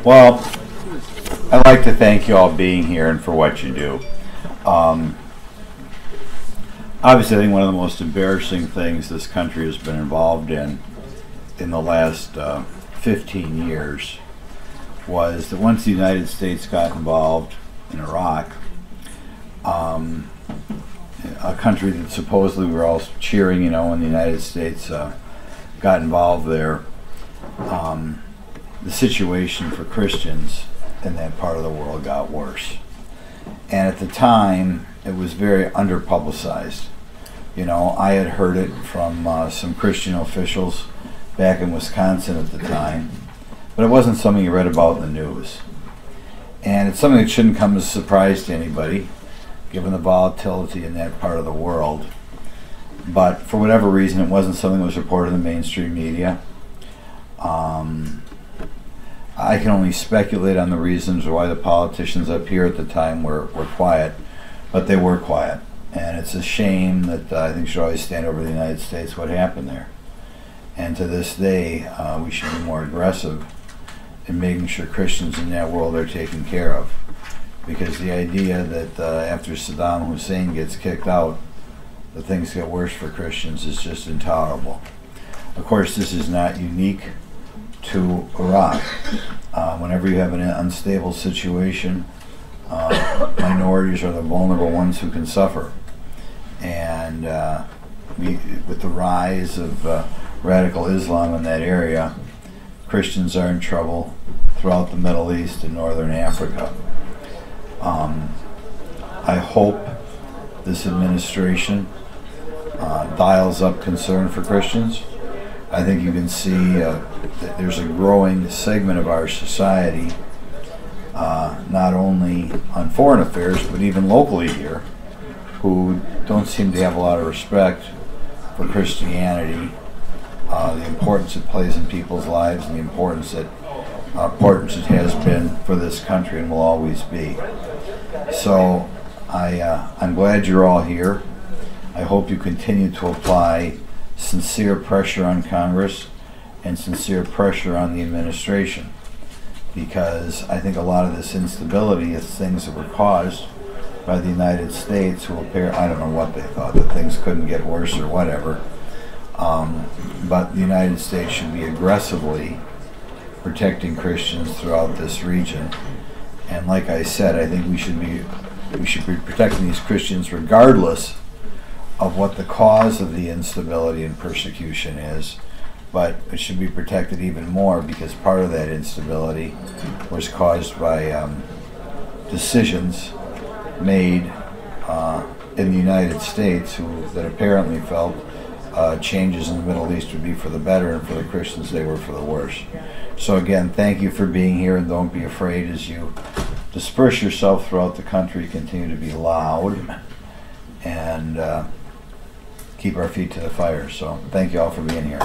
Well, I'd like to thank you all being here and for what you do. Obviously, I think one of the most embarrassing things this country has been involved in the last 15 years was that once the United States got involved in Iraq, a country that supposedly we were all cheering, you know, when the United States got involved there, the situation for Christians in that part of the world got worse. And at the time, it was very underpublicized. You know, I had heard it from some Christian officials back in Wisconsin at the time, but it wasn't something you read about in the news. And it's something that shouldn't come as a surprise to anybody, given the volatility in that part of the world. But for whatever reason, it wasn't something that was reported in the mainstream media. I can only speculate on the reasons why the politicians up here at the time were quiet, but they were quiet. And it's a shame that I think should always stand over the United States what happened there. And to this day, we should be more aggressive in making sure Christians in that world are taken care of. Because the idea that after Saddam Hussein gets kicked out, that things get worse for Christians is just intolerable. Of course, this is not unique to Iraq. Whenever you have an unstable situation, minorities are the vulnerable ones who can suffer. And with the rise of radical Islam in that area, Christians are in trouble throughout the Middle East and Northern Africa. I hope this administration dials up concern for Christians. I think you can see that there's a growing segment of our society, not only on foreign affairs, but even locally here, who don't seem to have a lot of respect for Christianity, the importance it plays in people's lives, and the importance it has been for this country and will always be. So I'm glad you're all here. I hope you continue to apply sincere pressure on Congress and sincere pressure on the administration, because I think a lot of this instability is things that were caused by the United States, who appear, I don't know what they thought, that things couldn't get worse or whatever. But the United States should be aggressively protecting Christians throughout this region. And like I said, I think we should be protecting these Christians regardless of what the cause of the instability and persecution is, but it should be protected even more because part of that instability was caused by decisions made in the United States that apparently felt changes in the Middle East would be for the better, and for the Christians they were for the worse. So again, thank you for being here, and don't be afraid as you disperse yourself throughout the country. Continue to be loud and keep our feet to the fire. So thank you all for being here.